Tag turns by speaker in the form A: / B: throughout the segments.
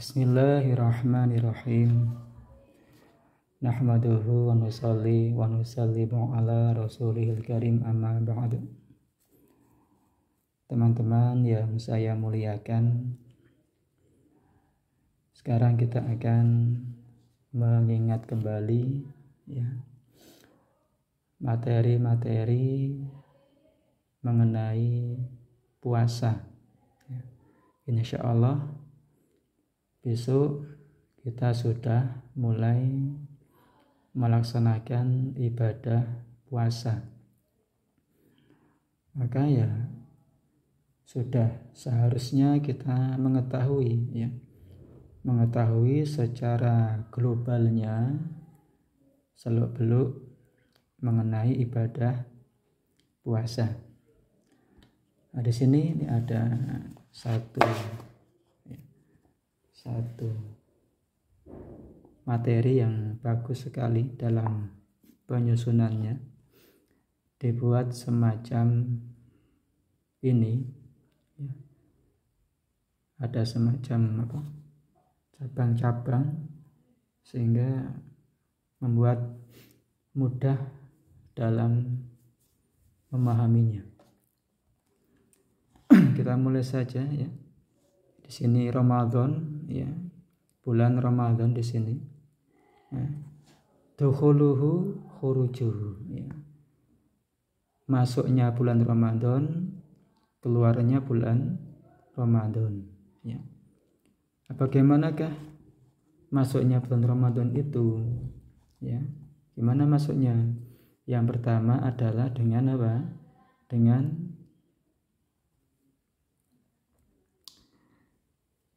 A: Bismillahirrahmanirrahim. Nahmaduhu wa nusalli wa nusallimu ala rasulihil karim, amma ba'du. Teman-teman yang saya muliakan, sekarang kita akan mengingat kembali materi-materi mengenai puasa. Insyaallah besok kita sudah mulai melaksanakan ibadah puasa. Maka sudah seharusnya kita mengetahui secara globalnya seluk-beluk mengenai ibadah puasa. Nah, di sini ada satu materi yang bagus sekali dalam penyusunannya, dibuat semacam ini, ada semacam cabang-cabang sehingga membuat mudah dalam memahaminya. Kita mulai saja ya. Di sini Ramadan bulan Ramadan di sini. Dukhuluhu khurujuhu masuknya bulan Ramadan, keluarnya bulan Ramadan Bagaimanakah masuknya bulan Ramadan itu? Gimana masuknya? Yang pertama adalah dengan apa? Dengan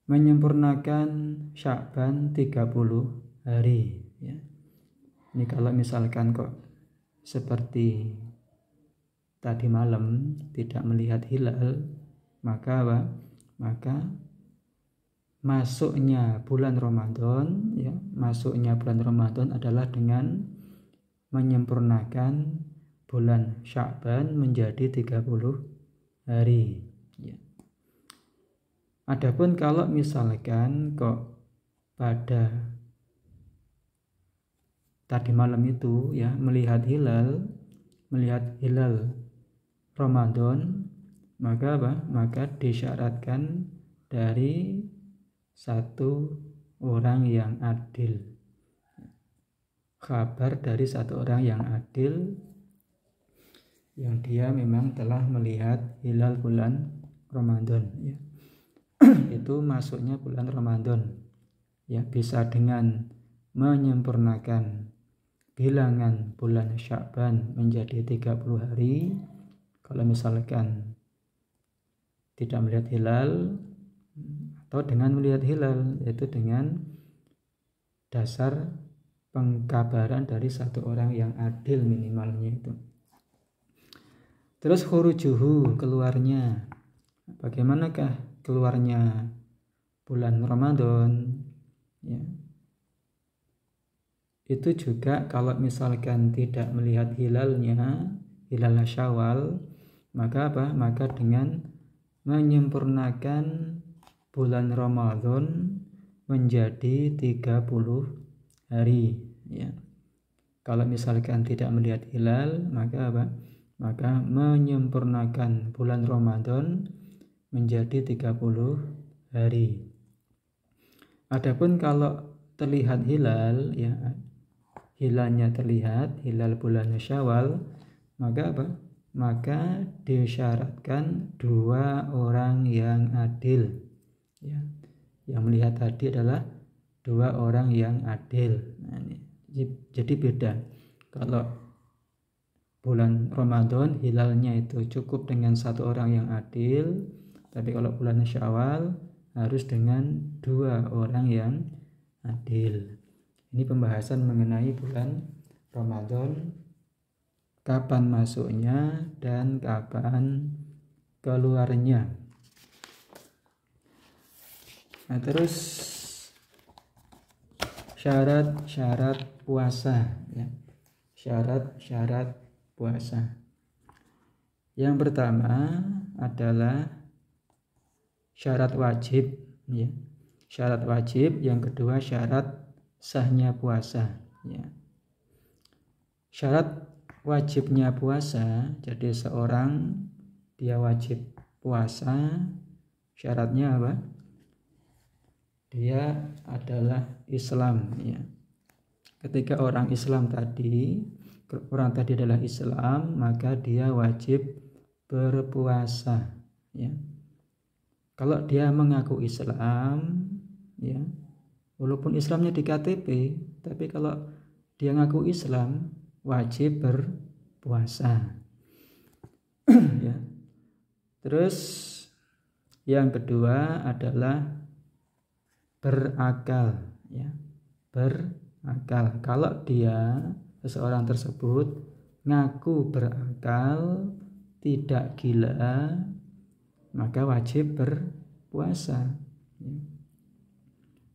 A: menyempurnakan Sya'ban 30 hari. Ini kalau misalkan kok seperti tadi malam tidak melihat hilal, maka masuknya bulan Ramadan adalah dengan menyempurnakan bulan Sya'ban menjadi 30 hari. Adapun kalau misalkan kok pada tadi malam itu melihat hilal Ramadan, maka disyaratkan dari satu orang yang adil, kabar dari satu orang yang adil yang dia memang telah melihat hilal bulan Ramadan. Itu masuknya bulan Ramadan. Bisa dengan menyempurnakan bilangan bulan Sya'ban menjadi 30 hari. Kalau misalkan tidak melihat hilal, atau dengan melihat hilal, yaitu dengan dasar pengkabaran dari satu orang yang adil minimalnya itu. Terus khurujuhu, keluarnya. Bagaimanakah keluarnya bulan Ramadan? Itu juga kalau misalkan tidak melihat hilal Syawal, maka dengan menyempurnakan bulan Ramadan menjadi 30 hari. Kalau misalkan tidak melihat hilal, maka menyempurnakan bulan Ramadan menjadi 30 hari. Adapun kalau terlihat hilal, hilalnya terlihat, hilal bulan Syawal, maka disyaratkan 2 orang yang adil. Yang melihat tadi adalah 2 orang yang adil. Jadi beda. Kalau bulan Ramadan hilalnya itu cukup dengan 1 orang yang adil, tapi kalau bulan Syawal harus dengan 2 orang yang adil. Ini pembahasan mengenai bulan Ramadan, kapan masuknya dan kapan keluarnya. Nah, terus syarat-syarat puasa. Syarat-syarat puasa. Yang pertama adalah syarat wajib. syarat wajib, yang kedua syarat sahnya puasa, ya. Syarat wajibnya puasa, jadi seorang dia wajib puasa, syaratnya apa? Dia adalah Islam, ya. Ketika orang tadi adalah Islam, maka dia wajib berpuasa, ya. Kalau dia mengaku Islam, ya, walaupun Islamnya di KTP, tapi kalau dia ngaku Islam, wajib berpuasa. Ya. Terus yang kedua adalah berakal, ya. Berakal. Kalau seseorang tersebut ngaku berakal, tidak gila, maka wajib berpuasa, ya.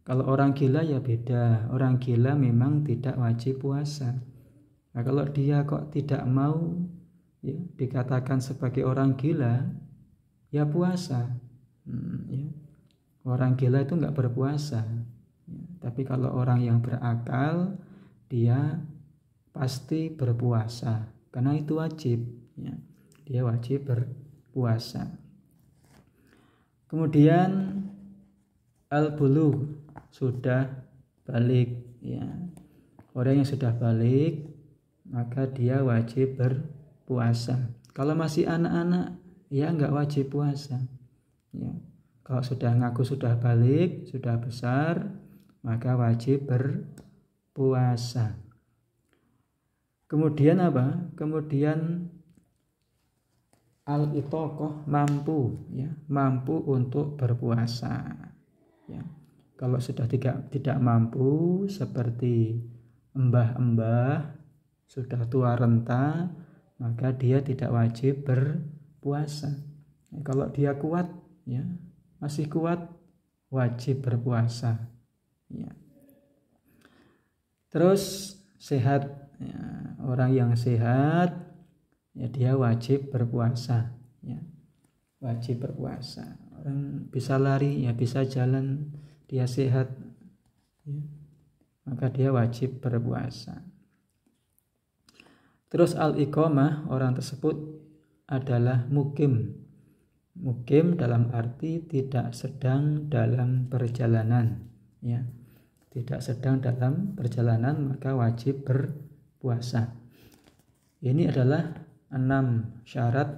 A: Kalau orang gila ya beda. Orang gila memang tidak wajib puasa. Nah, kalau dia kok tidak mau, ya, dikatakan sebagai orang gila, ya puasa. Ya. Orang gila itu nggak berpuasa. Ya. Tapi kalau orang yang berakal, dia pasti berpuasa, karena itu wajib, ya. Dia wajib berpuasa. Kemudian al-bulugh, sudah balik, ya. Orang yang sudah balik maka dia wajib berpuasa. Kalau masih anak-anak ya nggak wajib puasa, ya. Kalau sudah ngaku sudah balik, sudah besar, maka wajib berpuasa. Kemudian apa? Kemudian al-itaqah, mampu, ya, mampu untuk berpuasa, ya. Kalau sudah tidak mampu, seperti mbah-mbah sudah tua renta, maka dia tidak wajib berpuasa. Ya, kalau dia kuat, ya, masih kuat, wajib berpuasa, ya. Terus sehat, ya, orang yang sehat, ya, dia wajib berpuasa, ya. Wajib berpuasa. Orang bisa lari, ya, bisa jalan, dia sehat, ya, maka dia wajib berpuasa. Terus al-iqamah, orang tersebut adalah mukim. Mukim dalam arti tidak sedang dalam perjalanan, ya. Tidak sedang dalam perjalanan, maka wajib berpuasa. Ini adalah 6 syarat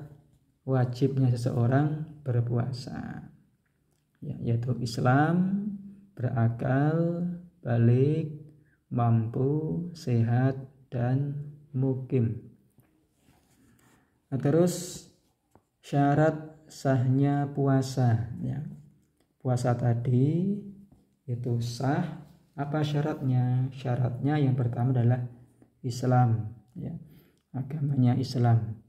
A: wajibnya seseorang berpuasa, ya, yaitu Islam, berakal, balik, mampu, sehat, dan mukim. Nah, terus syarat sahnya puasa, ya. Puasa tadi itu sah. Apa syaratnya? Syaratnya yang pertama adalah Islam, ya. Agamanya Islam.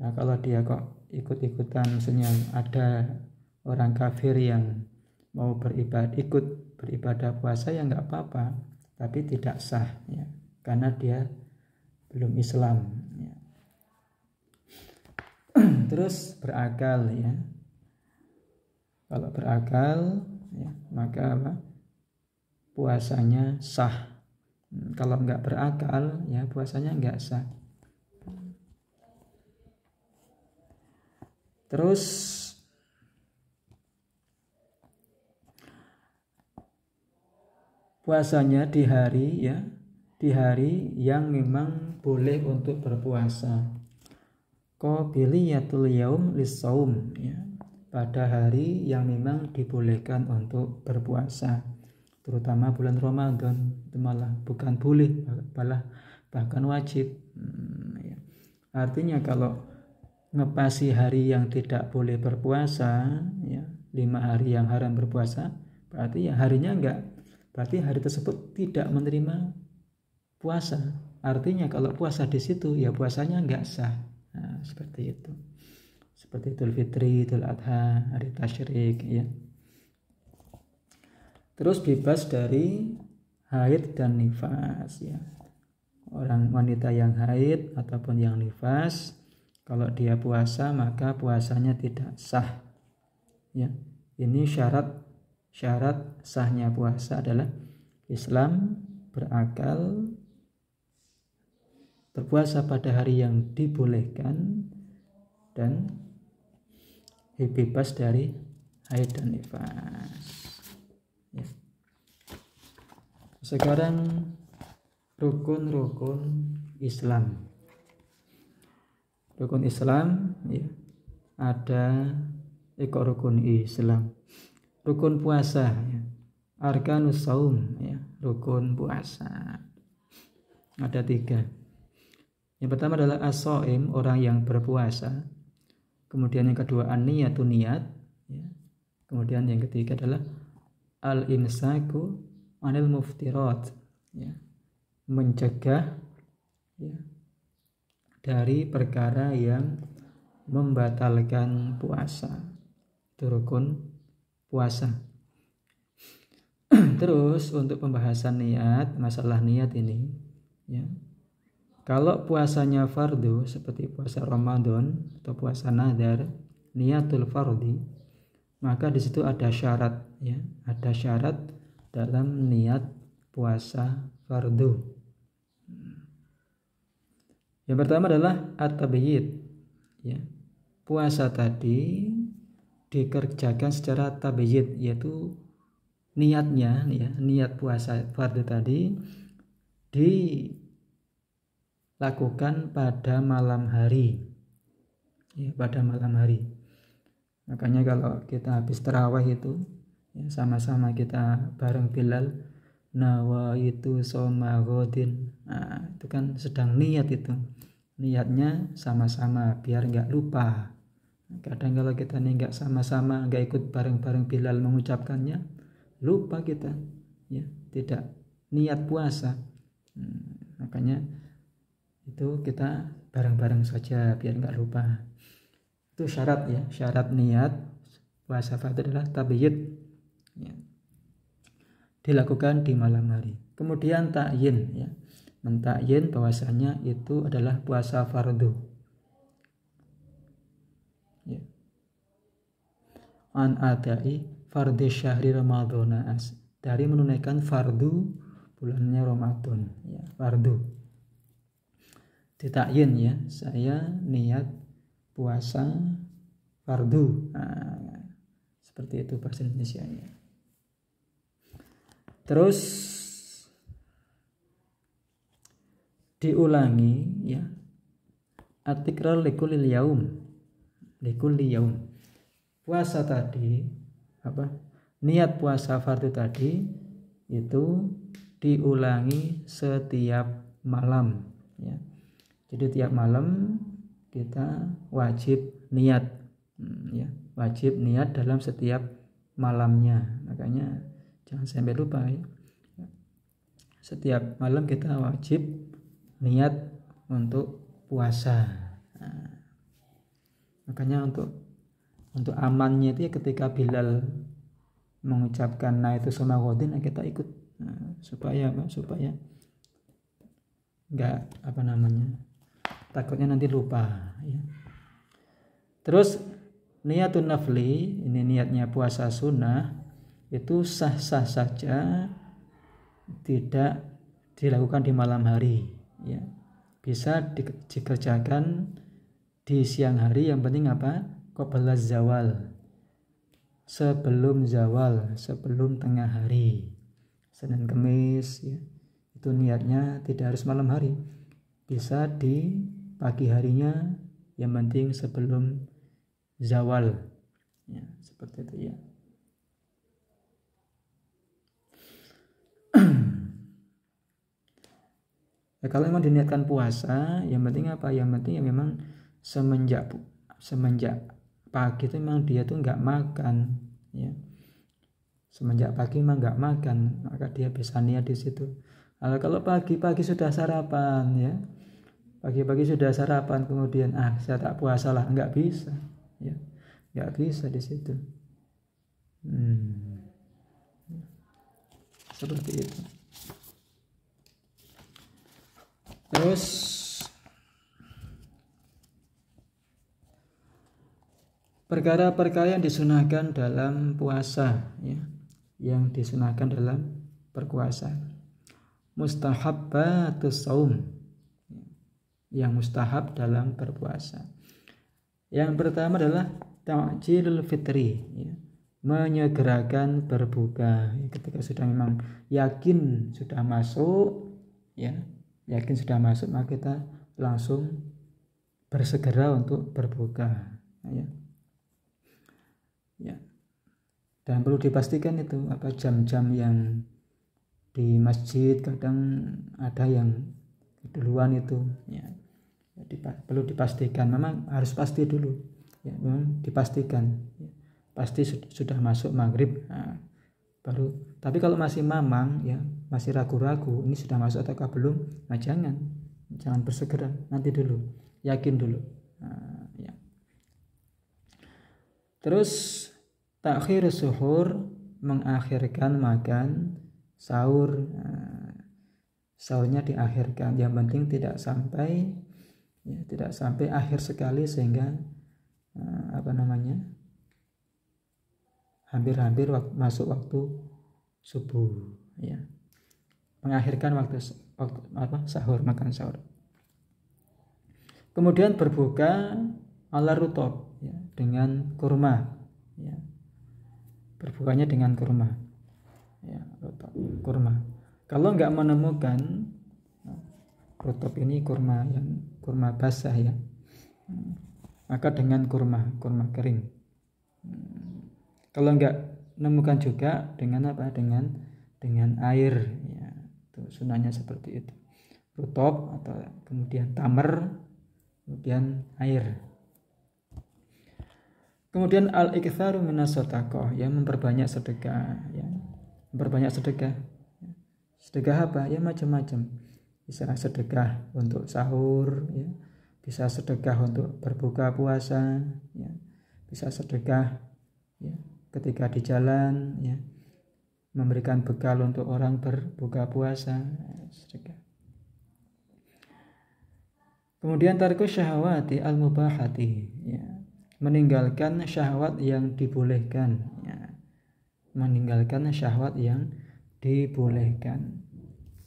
A: Nah, kalau dia kok ikut-ikutan, misalnya ada orang kafir yang mau ikut beribadah puasa, ya nggak apa-apa, tapi tidak sah, ya, karena dia belum Islam, ya. Terus berakal, ya. Kalau berakal, ya, maka apa? Puasanya sah. Kalau nggak berakal, ya, puasanya nggak sah. Terus puasanya di hari, ya, di hari yang memang boleh untuk berpuasa. Qabiliyatul yaum lis-shaum, ya, pada hari yang memang dibolehkan untuk berpuasa, terutama bulan Ramadan. Itu malah bukan boleh, bahkan wajib, ya. Artinya kalau ngepasi hari yang tidak boleh berpuasa, ya, 5 hari yang haram berpuasa, berarti ya harinya berarti hari tersebut tidak menerima puasa. Artinya kalau puasa di situ, ya puasanya enggak sah. Nah, seperti itu. Seperti Idul Fitri, Idul Adha, hari tasyrik, ya. Terus bebas dari haid dan nifas, ya. Orang wanita yang haid ataupun yang nifas, kalau dia puasa maka puasanya tidak sah, ya. Ini syarat sahnya puasa adalah Islam, berakal, berpuasa pada hari yang dibolehkan, dan bebas dari haid dan nifas. Ya. Sekarang rukun-rukun Islam. Rukun Islam, ya, ada rukun Islam. Rukun puasa, ya. Arkanus saum, ya, rukun puasa. Ada 3. Yang pertama adalah as-shaim, orang yang berpuasa. Kemudian yang kedua an-niyatun, niat, ya. Kemudian yang ketiga adalah al-imsaku anil muftirat, ya, mencegah, ya, dari perkara yang membatalkan puasa. Itu rukun puasa. Terus untuk pembahasan niat, masalah niat ini, ya, kalau puasanya fardu seperti puasa Ramadan atau puasa nadar, niatul fardi, maka di situ ada syarat, ya, ada syarat dalam niat puasa fardu. Yang pertama adalah at-tabyid, ya. Puasa tadi dikerjakan secara tabyid, yaitu niatnya, ya, niat puasa fardu tadi dilakukan pada malam hari, ya, pada malam hari. Makanya kalau kita habis tarawih itu, ya, sama-sama kita bareng Bilal, nawaitu shoma ghadin. Nah, itu kan sedang niat itu. Niatnya sama-sama biar nggak lupa. Kadang kalau kita nih nggak sama-sama, nggak ikut bareng-bareng Bilal mengucapkannya, lupa kita, ya, tidak niat puasa. Makanya itu kita bareng-bareng saja biar nggak lupa. Itu syarat, ya, syarat niat puasa fardu adalah tabyid, ya, dilakukan di malam hari. Kemudian takyin, ya, mentakyin bahwasanya itu adalah puasa fardu, ya. An adai fardhi syahri ramadhana, dari menunaikan fardu bulannya Ramadan, ya, fardu. Ditakyin, ya, saya niat puasa fardu. Nah, seperti itu bahasa Indonesianya. Terus diulangi, ya, at-tikrar likulli yaum. Puasa tadi, niat puasa fardu tadi itu diulangi setiap malam, ya. Jadi tiap malam kita wajib niat, ya, wajib niat dalam setiap malamnya. Makanya jangan sampai lupa, ya. Setiap malam kita wajib niat untuk puasa. Nah, makanya untuk amannya itu, ya, ketika Bilal mengucapkan itu shoma ghadin, kita ikut, supaya nggak takutnya nanti lupa, ya. Terus niyatun nafli, ini niatnya puasa sunnah, itu sah-sah saja tidak dilakukan di malam hari, ya. Bisa dikerjakan di siang hari, yang penting qabla zawal, sebelum zawal, sebelum tengah hari, Senin Kemis, ya. Itu niatnya tidak harus malam hari, bisa di pagi harinya, yang penting sebelum zawal, ya, seperti itu, ya. Ya, kalau memang diniatkan puasa, yang penting yang penting ya memang semenjak pagi itu memang dia tuh nggak makan, ya. Semenjak pagi memang nggak makan, maka dia bisa niat di situ. Kalau pagi-pagi sudah sarapan, ya, pagi-pagi sudah sarapan, kemudian saya tak puasa lah, nggak bisa, ya, nggak bisa di situ. Seperti itu. Terus Perkara-perkara yang disunahkan dalam puasa, ya, yang disunahkan dalam berpuasa. Mustahabbatus shaum, yang mustahab dalam berpuasa. Yang pertama adalah ta'jilul fitri, ya, menyegerakan berbuka. Ketika sudah memang yakin sudah masuk, ya, yakin sudah masuk, maka kita langsung bersegera untuk berbuka, ya. Ya. Dan perlu dipastikan itu apa jam-jam yang di masjid kadang ada yang duluan itu, ya. Jadi perlu dipastikan, memang harus pasti dulu, ya, memang dipastikan, ya, pasti sudah masuk maghrib, nah, baru. Tapi kalau masih mamang, ya, masih ragu-ragu ini sudah masuk atau belum, nah jangan bersegera, nanti dulu, yakin dulu, nah, ya. Terus takhir suhur, mengakhirkan makan sahur, nah, sahurnya diakhirkan, yang penting tidak sampai, ya, tidak sampai akhir sekali sehingga hampir-hampir masuk waktu subuh, ya. Mengakhirkan waktu sahur, makan sahur. Kemudian berbuka ala rutob, ya, dengan kurma, ya. Berbukanya dengan kurma, ya, rutob, kurma. Kalau nggak menemukan rutob ini kurma yang kurma basah, ya, maka dengan kurma kering. Kalau nggak menemukan juga dengan apa? Dengan air, ya. Itu sunahnya seperti itu. Rutob atau kemudian tamar, kemudian air. Kemudian al-iktsaru minas shadaqah, ya, memperbanyak sedekah, ya. Memperbanyak sedekah. Sedekah apa? Ya macam-macam. Bisa sedekah untuk sahur, ya. Bisa sedekah untuk berbuka puasa, ya. Bisa sedekah, ya, ketika di jalan, ya, memberikan bekal untuk orang berbuka puasa, sedekah. Kemudian tarkus syahwati al-mubahati, ya, meninggalkan syahwat yang dibolehkan, ya. Meninggalkan syahwat yang dibolehkan.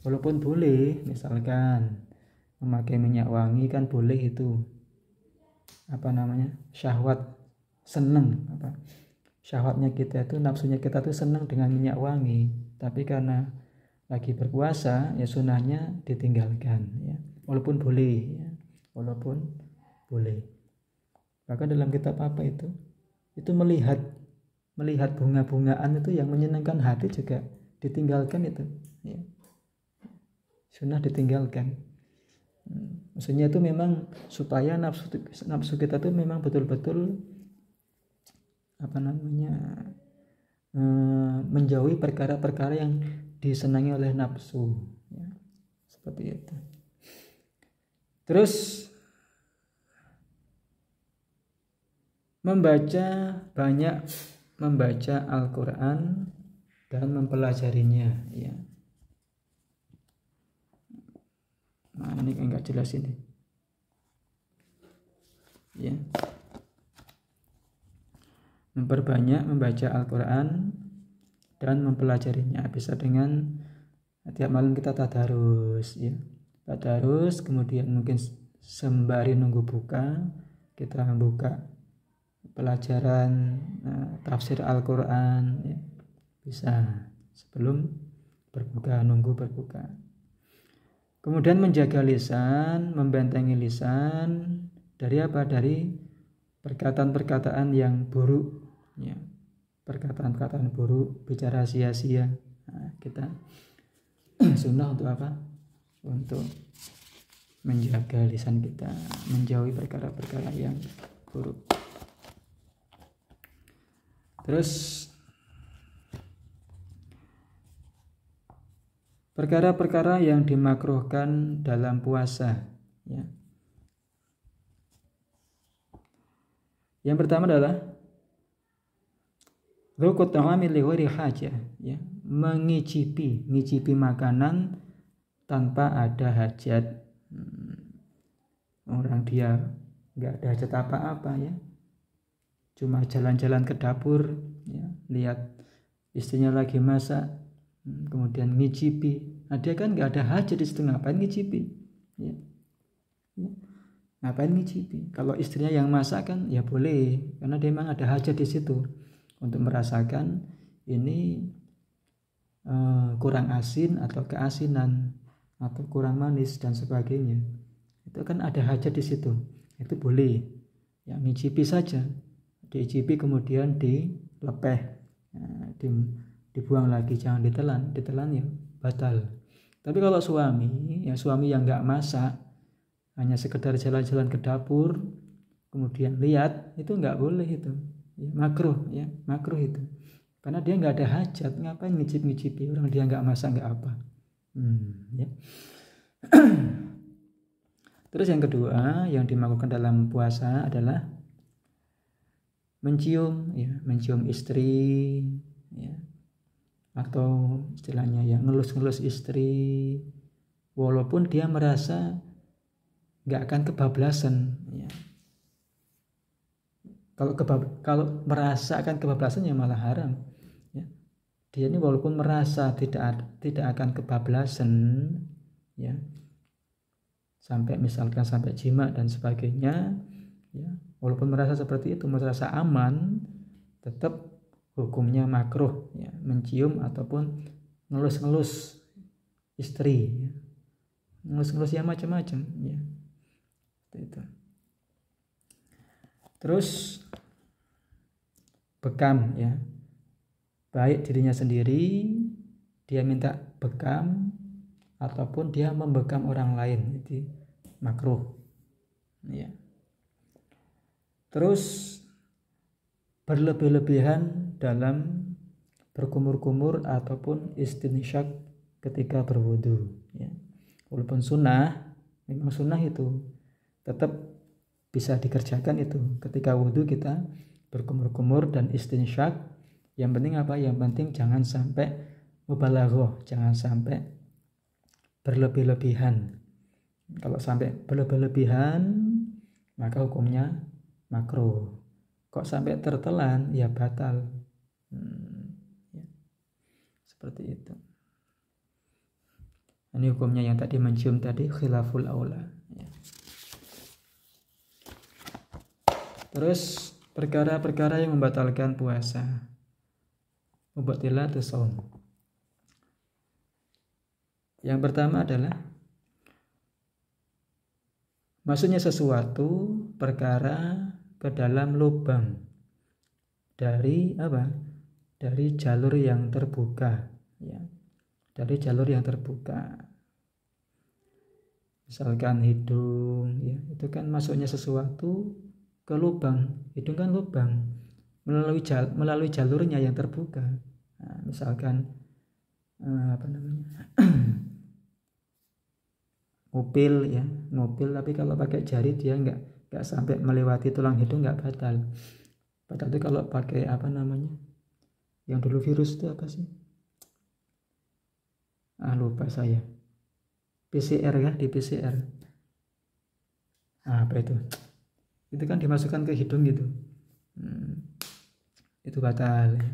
A: Walaupun boleh, misalkan memakai minyak wangi kan boleh, itu syahwat, seneng, syahwatnya kita itu, nafsunya kita tuh senang dengan minyak wangi, tapi karena lagi berpuasa, ya sunahnya ditinggalkan, ya, walaupun boleh, ya, walaupun boleh. Bahkan dalam kitab apa itu melihat bunga-bungaan itu yang menyenangkan hati juga ditinggalkan itu, ya. Sunnah ditinggalkan. Maksudnya itu memang supaya nafsu kita tuh memang betul-betul menjauhi perkara-perkara yang disenangi oleh nafsu, ya. Seperti itu. Terus banyak membaca Al-Quran dan mempelajarinya, ya. Nah, ini enggak jelas ini, ya. Memperbanyak membaca Al-Quran dan mempelajarinya, bisa dengan tiap malam kita tadarus, ya. Tadarus, kemudian mungkin sembari nunggu buka kita membuka pelajaran tafsir Al-Quran, ya. Bisa sebelum berbuka, nunggu berbuka. Kemudian menjaga lisan, membentengi lisan dari apa? Dari perkataan-perkataan yang buruk, ya. Perkataan-perkataan buruk, bicara sia-sia. Nah, kita sunnah untuk apa? Untuk menjaga lisan kita, menjauhi perkara-perkara yang buruk. Terus perkara-perkara yang dimakruhkan dalam puasa, ya. Yang pertama adalah dzukut ta'ami li ghairi hajah, ya, ngicipi makanan tanpa ada hajat. Orang dia enggak ada hajat apa-apa, ya, cuma jalan-jalan ke dapur, ya, lihat istrinya lagi masak, kemudian ngicipi. Nah, dia kan nggak ada hajat di situ, ngapain ngicipi? Ya. Ngapain ngicipi? Kalau istrinya yang masak kan ya boleh, karena dia memang ada hajat di situ untuk merasakan ini kurang asin atau keasinan atau kurang manis dan sebagainya. Itu kan ada hajat di situ, itu boleh. Ya, ngicipi saja, diicipi kemudian dilepeh, dibuang lagi, jangan ditelan. Ditelan ya batal. Tapi kalau suami, ya suami yang nggak masak, hanya sekedar jalan-jalan ke dapur kemudian lihat, itu nggak boleh, itu ya, makruh, ya makruh itu, karena dia nggak ada hajat, ngapain ngicip-ngicipi orang dia nggak masak nggak apa. Ya. Terus yang kedua yang dimaksudkan dalam puasa adalah mencium, ya, mencium istri, ya, atau istilahnya ya ngelus-ngelus istri, walaupun dia merasa nggak akan kebablasan. Ya. Kalau merasa akan kebablasan ya malah haram. Ya. Dia ini walaupun merasa tidak akan kebablasan, ya, sampai misalkan sampai jima dan sebagainya, ya, walaupun merasa seperti itu, merasa aman, tetap hukumnya makruh, ya, mencium ataupun ngelus-ngelus istri, ya. Ngelus-ngelus yang macam-macam, ya. Itu. Terus bekam, ya, baik dirinya sendiri dia minta bekam ataupun dia membekam orang lain, itu makruh, ya. Terus berlebih-lebihan dalam berkumur-kumur ataupun istinsyak ketika berwudu, ya. Walaupun sunnah, memang sunnah itu tetap bisa dikerjakan itu ketika wudu kita berkumur-kumur dan istinsyak. Yang penting apa? Yang penting jangan sampai mubalaghah, jangan sampai berlebih-lebihan. Kalau sampai berlebih-lebihan maka hukumnya makruh. Kok sampai tertelan ya batal. Ya. Seperti itu. Ini hukumnya yang tadi mencium tadi khilaful aula, ya. Terus perkara-perkara yang membatalkan puasa, mubtilatus shaum. Yang pertama adalah masuknya sesuatu perkara ke dalam lubang dari apa? Dari jalur yang terbuka, ya. Dari jalur yang terbuka. Misalkan hidung, ya, itu kan masuknya sesuatu ke lubang. Hidung kan lubang melalui jalurnya yang terbuka. Nah, misalkan apa namanya? Ngupil, ya, ngupil, tapi kalau pakai jari dia nggak sampai melewati tulang hidung, nggak batal. Padahal itu kalau pakai apa namanya, yang dulu virus itu apa sih, lupa saya, PCR ya, di PCR, apa itu kan dimasukkan ke hidung gitu, itu batal, ya.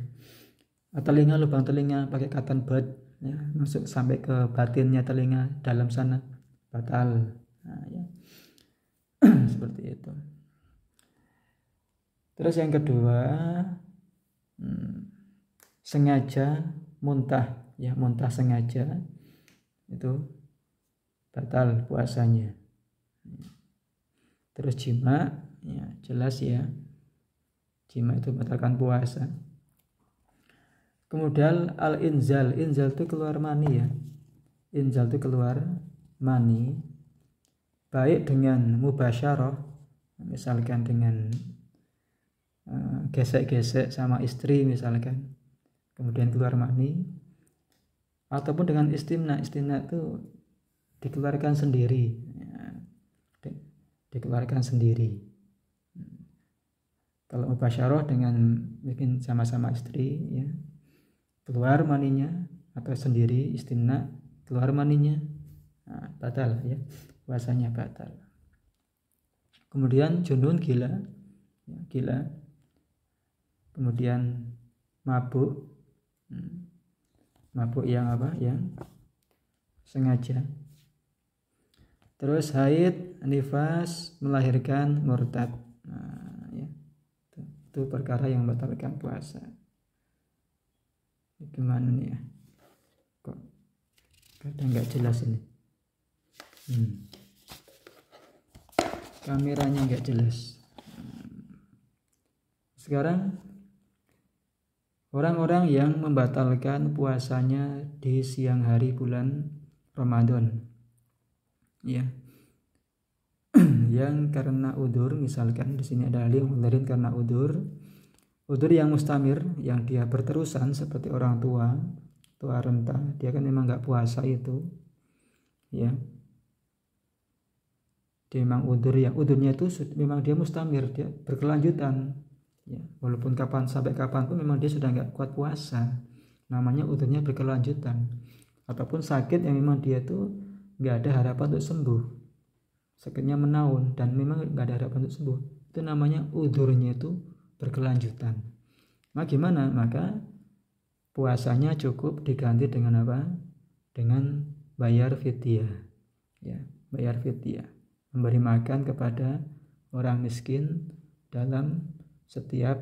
A: Telinga, lubang telinga pakai cotton bud, ya, masuk sampai ke batinnya telinga dalam sana, batal. Nah, ya. Seperti itu. Terus yang kedua, sengaja muntah, ya, muntah sengaja itu batal puasanya. Terus jima, ya jelas ya, jima itu batalkan puasa. Kemudian al-inzal itu keluar mani, ya. Inzal itu keluar mani, baik dengan mubasyarah, misalkan dengan gesek-gesek sama istri misalkan, kemudian keluar mani, ataupun dengan istimna itu dikeluarkan sendiri, ya. Dikeluarkan sendiri. Kalau mubasyarah dengan mungkin sama-sama istri, ya, keluar maninya, atau sendiri istimna keluar maninya, nah, batal, ya, puasanya batal. Kemudian junun, gila, ya, gila kemudian mabuk, mabuk yang apa? Yang sengaja. Terus haid, nifas, melahirkan, murtad. Nah, ya. Itu perkara yang membatalkan puasa. Gimana nih ya? Kok kadang nggak jelas ini. Kameranya nggak jelas. Sekarang orang-orang yang membatalkan puasanya di siang hari bulan Ramadan, ya, yang karena udzur, misalkan di sini ada ahli yang mengudurin karena udzur yang mustamir, yang dia berterusan seperti orang tua renta, dia kan memang nggak puasa itu, ya. Dia memang udzur, yang udzurnya itu memang dia mustamir, dia berkelanjutan, ya, walaupun sampai kapan pun memang dia sudah nggak kuat puasa, namanya udzurnya berkelanjutan. Ataupun sakit yang memang dia tuh nggak ada harapan untuk sembuh, sakitnya menaun dan memang nggak ada harapan untuk sembuh, itu namanya udzurnya itu berkelanjutan. Nah gimana? Maka puasanya cukup diganti dengan apa? Dengan bayar fidyah, ya, bayar fidyah, memberi makan kepada orang miskin dalam setiap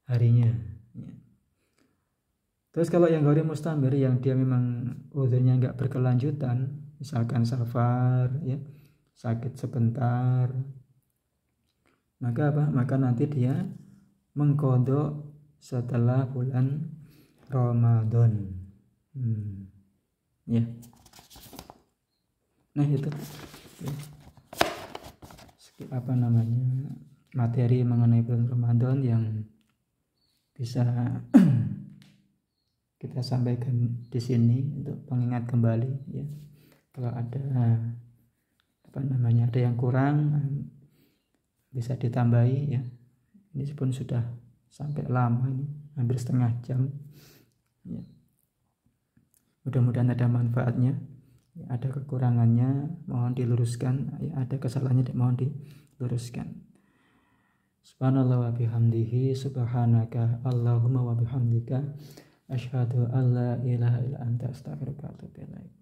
A: harinya, ya. Terus kalau yang ghairi mustamir, yang dia memang udzurnya nggak berkelanjutan, misalkan safar, ya, sakit sebentar, maka apa? Maka nanti dia mengqadha setelah bulan Ramadan. Ya. Nah itu, ya, apa namanya, materi mengenai bulan Ramadan yang bisa kita sampaikan di sini untuk pengingat kembali, ya. Kalau ada apa namanya, ada yang kurang bisa ditambahi, ya. Ini pun sudah sampai lama ini, hampir setengah jam, ya. Mudah-mudahan ada manfaatnya, ya. Ada kekurangannya mohon diluruskan, ya. Ada kesalahannya mohon diluruskan. Subhanallah wa bihamdihi, subhanaka Allahumma wa bihamdika, asyhadu an la ilaha illa anta, astaghfiruka wa atubu ilaik.